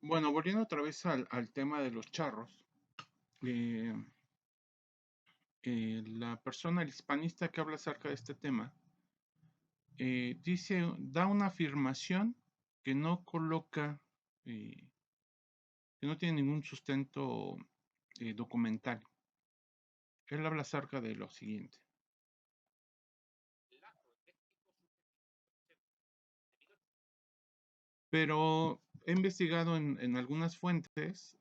Bueno, volviendo otra vez al tema de los charros, eh, la persona, el hispanista que habla acerca de este tema, da una afirmación que no coloca, eh, que no tiene ningún sustento documental. Él habla acerca de lo siguiente. Pero he investigado en algunas fuentes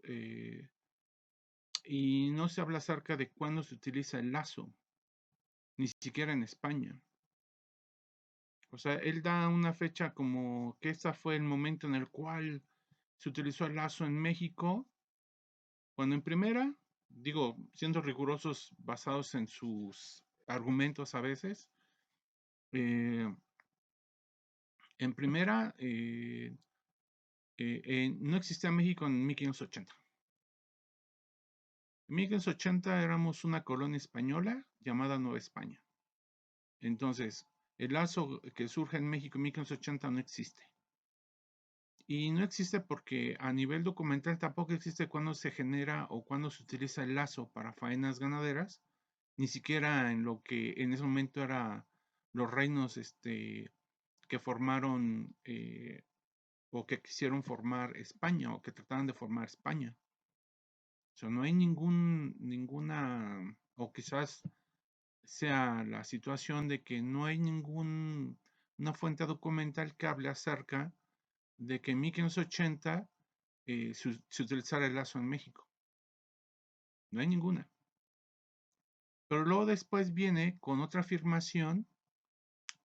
y no se habla acerca de cuándo se utiliza el lazo, ni siquiera en España. O sea, él da una fecha como que ese fue el momento en el cual se utilizó el lazo en México, cuando en primera, digo, siendo rigurosos basados en sus argumentos a veces, eh, en primera, no existía México en 1580. En 1580 éramos una colonia española llamada Nueva España. Entonces, el lazo que surge en México en 1580 no existe. Y no existe porque a nivel documental tampoco existe cuándo se genera o cuándo se utiliza el lazo para faenas ganaderas, ni siquiera en lo que en ese momento era los reinos que formaron o que quisieron formar España o que trataban de formar España. O sea, no hay ninguna, o quizás sea la situación de que no hay una fuente documental que hable acerca de que en 1580 se utilizara el lazo en México. No hay ninguna. Pero luego después viene con otra afirmación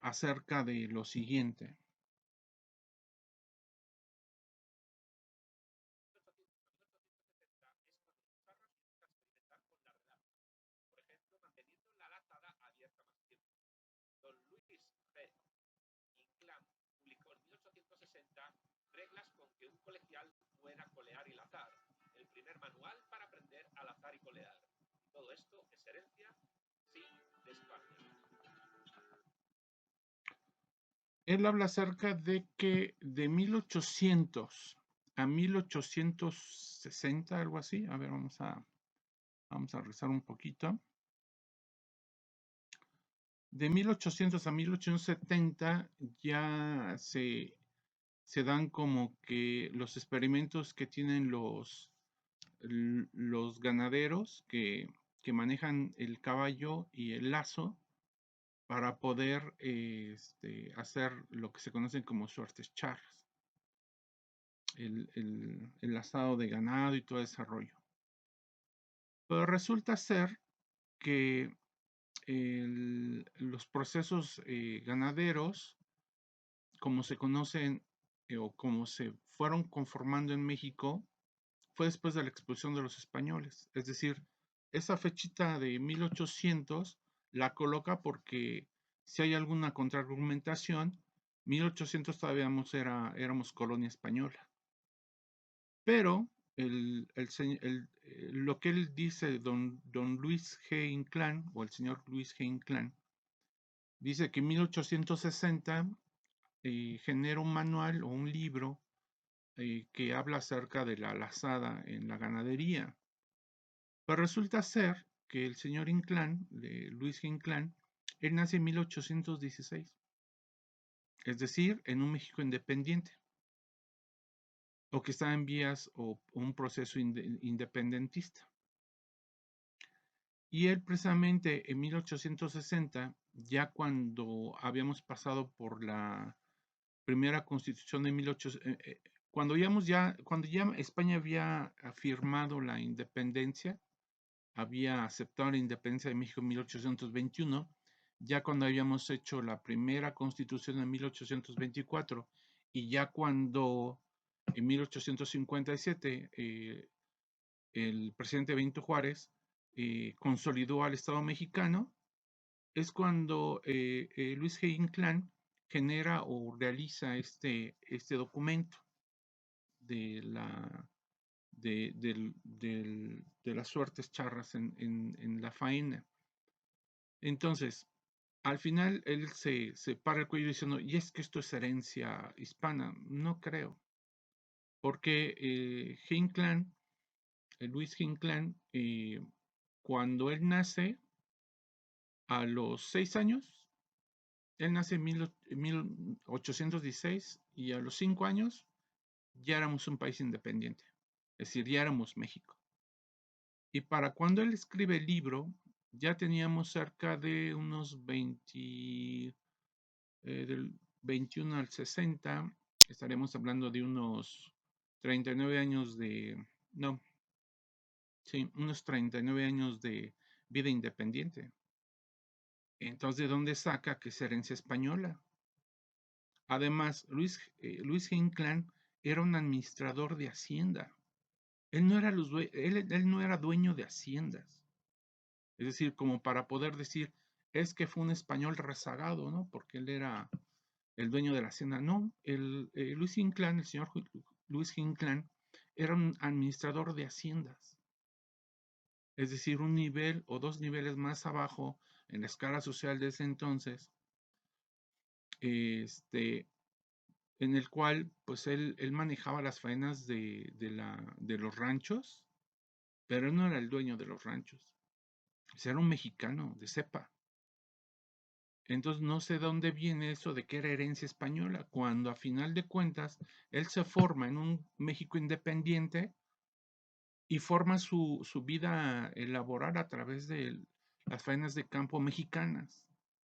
acerca de lo siguiente. Él habla acerca de que de 1800 a 1860, algo así. A ver, vamos a rezar un poquito. De 1800 a 1870 ya se dan como que los experimentos que tienen los ganaderos que manejan el caballo y el lazo para poder hacer lo que se conocen como suertes charras, el asado de ganado y todo ese rollo. Pero resulta ser que los procesos ganaderos, como se conocen o como se fueron conformando en México, fue después de la expulsión de los españoles. Es decir, esa fechita de 1800 la coloca porque si hay alguna contraargumentación, 1800 todavía éramos colonia española. Pero lo que él dice, don Luis G. Inclán, o el señor Luis G. Inclán, dice que en 1860 genera un manual o un libro que habla acerca de la lazada en la ganadería. Pero resulta ser que el señor Inclán, Luis G. Inclán, él nace en 1816, es decir, en un México independiente, o que está en vías o un proceso independentista. Y él precisamente en 1860, ya cuando habíamos pasado por la primera constitución de 1800, cuando ya España había firmado la independencia, había aceptado la independencia de México en 1821, ya cuando habíamos hecho la primera constitución en 1824 y ya cuando en 1857 el presidente Benito Juárez consolidó al Estado mexicano, es cuando Luis G. Inclán genera o realiza este documento de de las suertes charras en la faena. Entonces, al final él se para el cuello diciendo, y es que esto es herencia hispana. No creo. porque Luis Inclán, cuando él nace, a los 6 años, él nace en 1816 y a los 5 años ya éramos un país independiente, es decir, ya éramos México. Y para cuando él escribe el libro, ya teníamos cerca de unos 20, del 21 al 60, estaremos hablando de unos 39 años no, sí, unos 39 años de vida independiente. Entonces, ¿de dónde saca que es herencia española? Además, Luis Inclán era un administrador de hacienda. Él no era dueño de haciendas. Es decir, como para poder decir, es que fue un español rezagado, ¿no? Porque él era el dueño de la hacienda. No, Luis Inclán, el señor Luis Inclán, era un administrador de haciendas. Es decir, un nivel o dos niveles más abajo en la escala social de ese entonces, en el cual pues él manejaba las faenas de los ranchos, pero él no era el dueño de los ranchos. Era un mexicano de cepa. Entonces no sé dónde viene eso de que era herencia española, cuando a final de cuentas él se forma en un México independiente y forma su vida laboral a través de las faenas de campo mexicanas,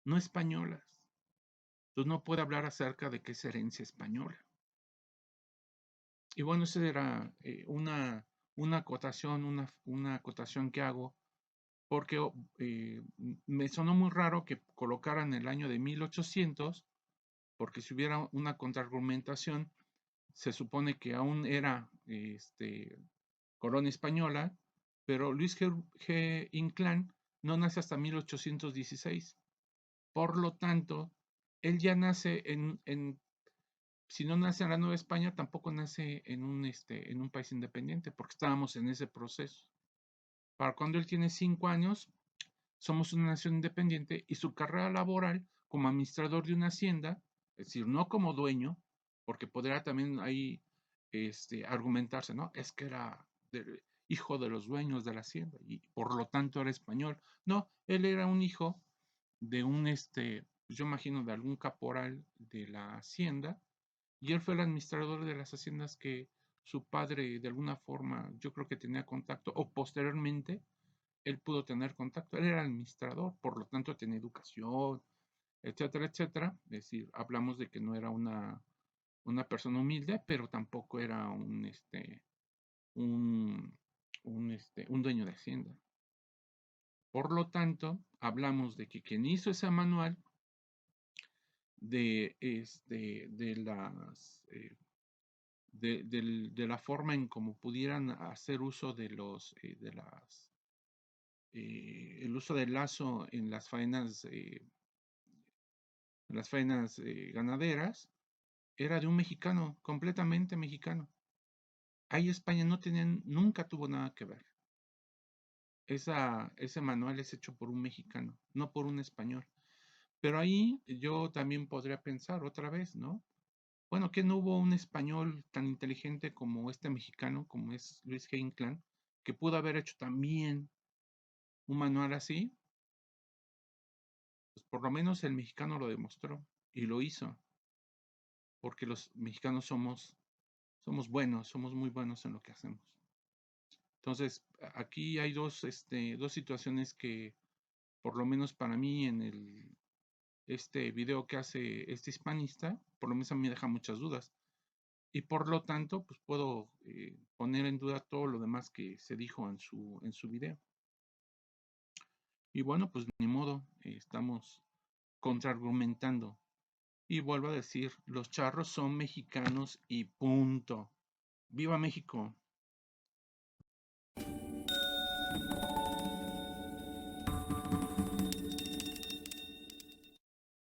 no españolas. Entonces no puede hablar acerca de que es herencia española. Y bueno, esa era una acotación, una acotación que hago, porque me sonó muy raro que colocaran el año de 1800, porque si hubiera una contraargumentación, se supone que aún era colonia española, pero Luis G. Inclán no nace hasta 1816. Por lo tanto, él ya nace si no nace en la Nueva España, tampoco nace en un país independiente, porque estábamos en ese proceso. Para cuando él tiene 5 años, somos una nación independiente y su carrera laboral como administrador de una hacienda, es decir, no como dueño, porque podría también ahí argumentarse, ¿no? Es que era hijo de los dueños de la hacienda y por lo tanto era español. No, él era un hijo de yo imagino de algún caporal de la hacienda, y él fue el administrador de las haciendas que su padre de alguna forma yo creo que tenía contacto, o posteriormente él pudo tener contacto. Él era administrador, por lo tanto tenía educación, etcétera, etcétera. Es decir, hablamos de que no era una persona humilde, pero tampoco era un, un dueño de hacienda. Por lo tanto, hablamos de que quien hizo ese manual de las de la forma en cómo pudieran hacer uso el uso del lazo en las faenas ganaderas, era de un mexicano, completamente mexicano. Ahí España nunca tuvo nada que ver. Ese manual es hecho por un mexicano, no por un español. Pero ahí yo también podría pensar otra vez, ¿no? Bueno, que no hubo un español tan inteligente como este mexicano, como es Luis G. Inclán, que pudo haber hecho también un manual así. Pues por lo menos el mexicano lo demostró y lo hizo, porque los mexicanos somos buenos, somos muy buenos en lo que hacemos. Entonces, aquí hay dos situaciones que, por lo menos para mí, en este video que hace este hispanista, por lo menos a mí me deja muchas dudas. Y por lo tanto, pues puedo poner en duda todo lo demás que se dijo en su video. Y bueno, pues ni modo, estamos contraargumentando. Y vuelvo a decir, los charros son mexicanos y punto. ¡Viva México!